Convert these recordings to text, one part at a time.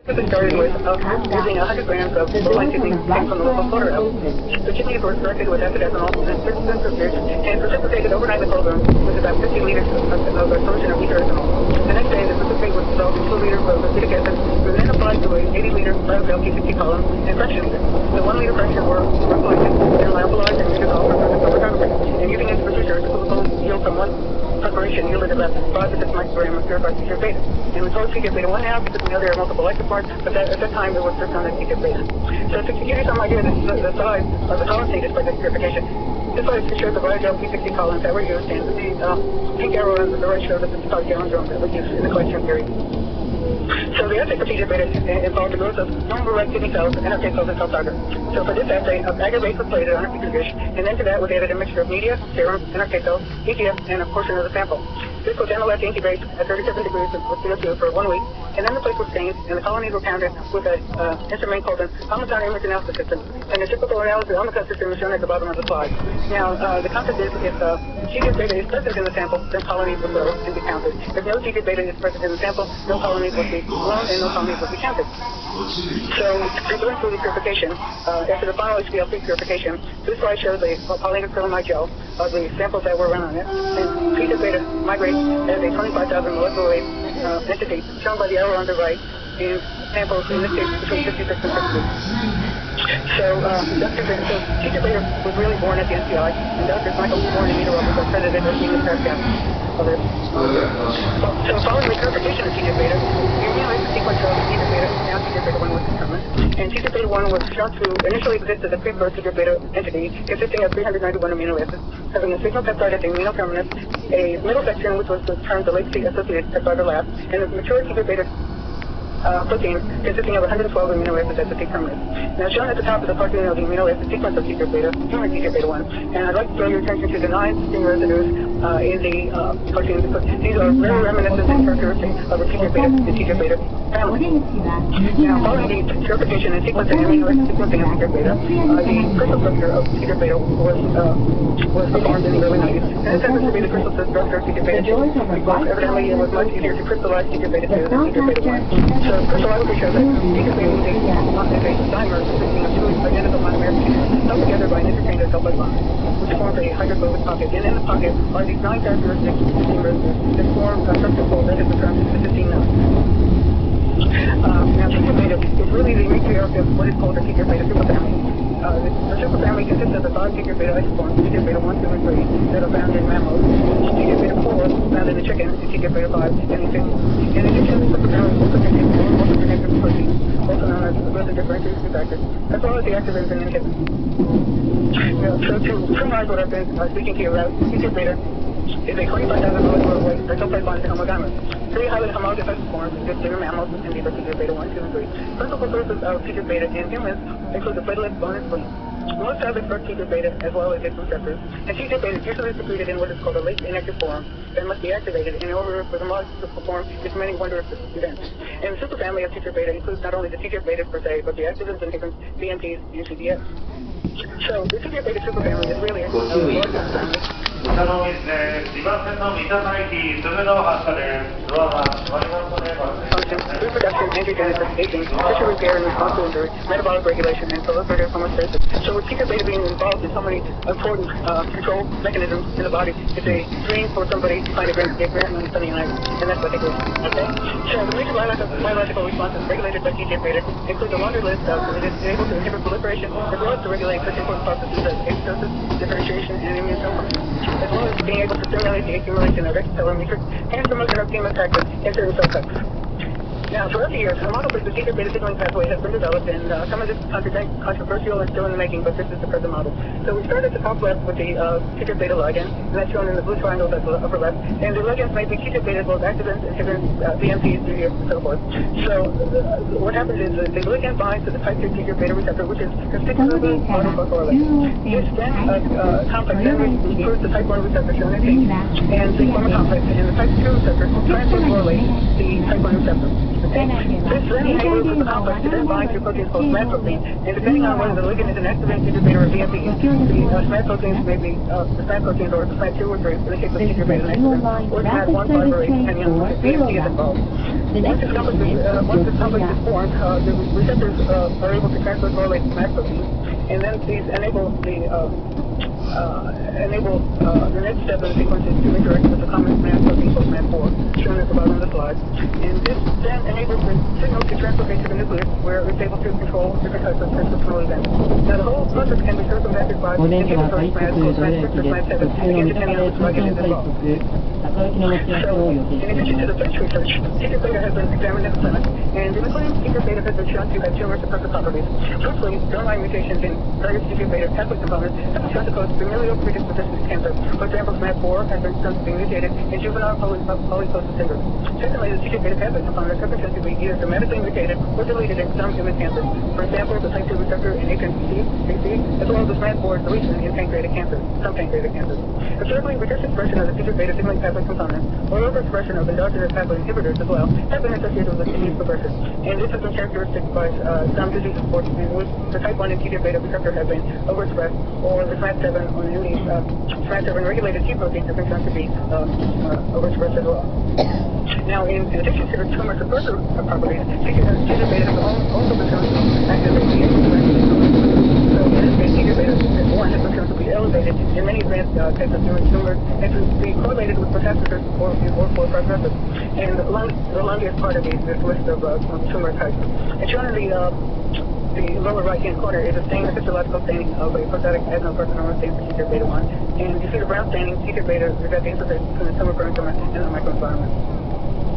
We started with using 100 grams of bovine kidney taken from the local slaughterhouse. The kidneys were corrected with epidethanol and centrifuge and precipitated overnight in the cold room with about 50 liters of a solution of ether ethanol. The next day, the precipitate was dissolved in 2 liters of acetic acid and then applied to a 80-liter BioGel P60 column and fractionated. The 1 liter fraction were collected and lyophilized and muted all for further chromatography. And using this procedure, the glucose yield from one preparation yielded about 5 to 6 micrograms of purified TGF beta. And we call it TGF beta 1 now because we know there are multiple isoforms, but at that time it was just known as TGF beta. So to give you some idea of the size of the column stages by this purification, this slide shows the BioGel P60 columns that were used, and the pink arrow on the right shows the 55 gallon drum that was used in the collection period. So the assay for TGF beta involved the growth of normal red kidney cells, NRK cells, and cell target. So for this assay, aggregate was plated on a petri dish, and then to that was added a mixture of media, serum, NRK cells, ETF, and a portion of the sample. This was then allowed to incubate at 37 degrees with CO2 for 1 week, and then the place was stained, and the colonies were counted with an instrument called an Omicron image analysis system. And the typical analysis Omicron system is shown at the bottom of the slide. Now, the concept is if TGF beta is present in the sample, then colonies will grow and be counted. If no TGF beta is present in the sample, no colonies will be grown and no colonies will be counted. So, going through the purification, after the final HPLC purification, this slide shows a polyacrylamide gel of the samples that were run on it. And TGF beta migrates as a 25,000 molecular weight entity, shown by the arrow on the right, and samples in this case between 56 and 60. So, TGF beta was really born at the NCI, and Dr. Michael Warren and Meteorologist was credited as being the paragraph of it. So, following the purification of TGF beta, the amino acid sequence of TGF beta, now TGF beta 1 was determined, and TGF beta 1 was shown to initially exist as a pre-birth TGF beta entity consisting of 391 amino acids, having a signal peptide at the amino terminus, a middle section which was termed the latency associated peptide or LAP, and a mature TGF beta protein consisting of 112 amino acids at the T terminus. Now shown at the top of the cartoon of the amino acid sequence of TGF beta, human TGF beta 1, and I'd like to draw your attention to the 9 string residues in the cartoon because these are very reminiscent and characteristic of the TGF beta and TGF beta family. Now following the purification and sequencing amino acid sequencing of TGF beta, the crystal structure of TGF beta was performed in the early 90s, and this happens to be the crystal structure of TGF beta 2 because evidently it was much easier to crystallize TGF beta 2 than TGF beta 1. So crystallography shows that TGF beta is a dimer consisting of 2 identical monomeric chains held together by an interchange of double bonds, which forms a hydrophobic pocket. And in the pocket are these 9 characteristics that form a structure called that is the term the 15 nodes. Now TGF beta is really the matriarch of what is called the TGF beta superfamily. The superfamily consists of the 5 TGF beta isoforms, TGF beta 1, 2, and 3, that are found in mammals, TGF beta 4 found in the chicken, and TGF beta 5 in the fish. In addition, the superfamily also contains orthoconnective proteins, also known as growth and differentiation factors, as well as the activins and inhibins. So to summarize what I've been speaking to you about, TGF beta is a 25,000 molecular weight disulfide bond to homodimer. 3 highly homologous isoforms exist in mammals and these are TGF beta 1, 2, and 3. Principal sources of TGF beta in humans include the platelets, bone, and spleen. Most cells express TGF beta as well as its receptors, and TGF beta is usually secreted in what is called a late inactive form that must be activated in order for the molecule to perform its many wondrous events. And the superfamily of TGF beta includes not only the TGF beta per se, but the activins, inhibins, BMPs, and CDS. So the TGF beta superfamily is really a large family. 2番線の三田大輝すぐの発車です。ドアが閉まりますのでご注意ください。Reproduction, angiogenesis, aging, tissue repair and response to injury, metabolic regulation, and proliferative homeostasis. So with TGF beta being involved in so many important control mechanisms in the body, it's a dream for somebody to find a grant money Sunday night, and that's what they do. Okay. So the major biological responses regulated by TGF beta include a laundry list of it is able to inhibit proliferation as well as to regulate such important processes as apoptosis, differentiation, and immune cell function, as well as being able to stimulate the accumulation of extracellular matrix and promote endothelial factors in certain cell types. Now, throughout the years, a model for the TGF beta signaling pathway has been developed, and some of this is controversial and still in the making, but this is the present model. So we started at the top left with the TGF beta ligand, and that's shown in the blue triangles at the upper left, and the ligands may be TGF beta as well as activins, inhibins, BMPs, DDFs, and so forth. So what happens is the ligand binds to the type 2 TGF beta receptor, which is constitutively autophosphorylated. This then complex then recruits the type 1 receptor shown in pink, and the former complex, and the type 2 receptor transphosphorylate the type 1 receptor. Okay. This then enables the complex to then bind to proteins called SMAD protein, and depending on whether the ligand is an activin, TGF beta, or BMP, the SMAD proteins may be the SMAD proteins or the SMAD 2 or 3, in the case of TGF beta and activin, or SMAD 1, 5, or 8, depending on what BMP is involved. Once this complex is formed, the receptors are able to transfer correlate SMAD proteins, and then these enable the next step in the sequence is to interact with the common SMAD protein called SMAD4, shown at the bottom of the slide. And this then enables the signal to translocate to the nucleus, where it's able to control different types of transcriptional events. Now, the whole process can be circumvented by inhibitory SMAD called SMAD6 or SMAD7, again, depending on which ligand is involved. So, in addition to the bench research, TGF beta has been examined in the clinic, and in the clinic, TGF beta has been shown to have tumor suppressive properties. Firstly, germline mutations in various TGF beta pathway components have been shown to cause familial predisposition to cancer. For example, SMAD4 has been shown to be mutated in juvenile polyposis syndrome. Secondly, the TGF beta pathway components have been shown to be either dramatically mutated or deleted in some human cancers. For example, the type 2 receptor in HNPC, as well as the SMAD4 deletion in pancreatic cancer, some pancreatic cancers. And thirdly, reduced expression of the TGF beta signaling pathway components or overexpression of endogenous pathway inhibitors as well have been associated with disease progression. And this has been characteristic by some diseases in which the type 1 and TGF beta receptor have been overexpressed, or the SMAD7 or the SMAD7 regulated T proteins have been shown to be overexpressed as well. Now, in addition to the tumor suppressor properties, TGF beta has also been shown to activate the so in this case, TGF beta 1 has been shown to be elevated in many advanced types of tumors and to be correlated with metastasis or poor prognosis. And the longest part of this list of tumor types. And shown in the lower right-hand corner is a histological staining of a prostatic adenocarcinoma stained for TGF beta 1. And you see the brown staining, TGF beta is at the interface between the tumor parenchyma and the microenvironment.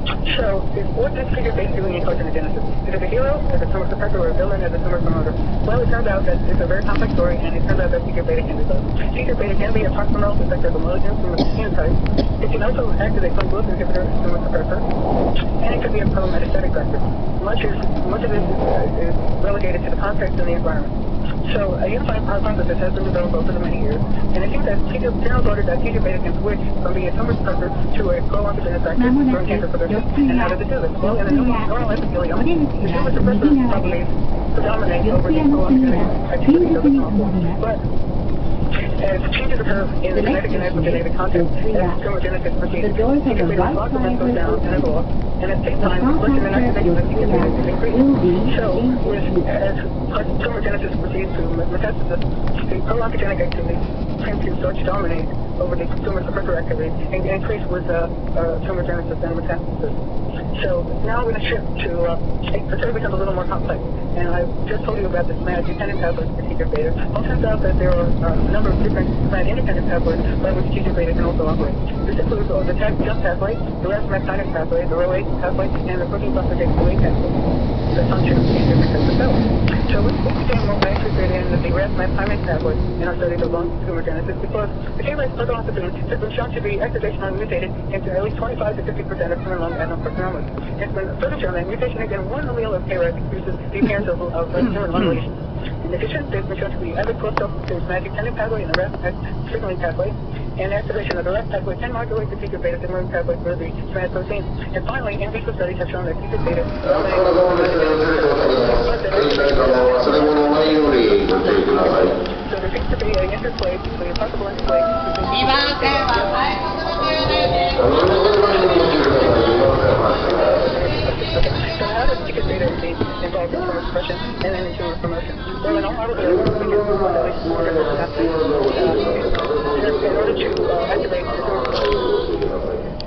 So, what is TGF beta doing in carcinogenesis? Is it a hero, is it a tumor suppressor, or a villain, as a tumor promoter? Well, it turns out that it's a very complex story, and it turns out that TGF beta can be both. TGF beta can be a proximal effector of a malignant tumor phenotype. It can also act as a convolutive inhibitor, tumor suppressor, and it can be a pro-metastatic factor. Much of this is relegated to the context and the environment. So, a unified hypothesis has been developed over the many years, and it seems that general order that TGF beta can switch from being a tumor suppressor to a pro-oncogenic factor during cancer progression. And how does it do this? Well, in the normal epithelium, the tumor suppressor properties predominate over the pro-oncogenic activity of the small. But as changes occur in the genetic and epigenetic context, as tumorigenesis proceeds, TGF beta responsiveness goes down and evolves, and at the same time, expression and activation of TGF beta is increased. So, as tumorigenesis proceeds to metastasis, the pro-oncogenic activity tends to start to dominate over the tumor suppressor activity and increase with tumorigenesis and metastasis. So now I'm going to shift to, the story becomes a little more complex. And I just told you about the SMAD-dependent pathways for TGF beta. Well, it turns out that there are a number of different SMAD-independent pathways by which TGF beta can also operate. This includes the TAG-JUMP pathway, the RAS-MAP kinase pathway, the ROA pathway, and the protein phosphatase 2A pathway. The function of these different types of cells. So we became more interested in the RAS-MAP kinase pathway in our studies of lung tumorigenesis because the KRAS protein has been shown to be activationally mutated into at least 25 to 50% of tumor lung adenocarcinomas. It's been further shown that mutation in one allele of KRAS increases the appearance of tumor lung lesions. In addition, there's been shown to be added crosstalk to the SMAD-dependent pathway and the RAS signaling pathway, and activation of the RAS pathway can modulate the TGF beta signaling pathway through the SMAD protein. And finally, in vitro studies have shown that TGF beta so there seems to be an interplay between a possible interplay between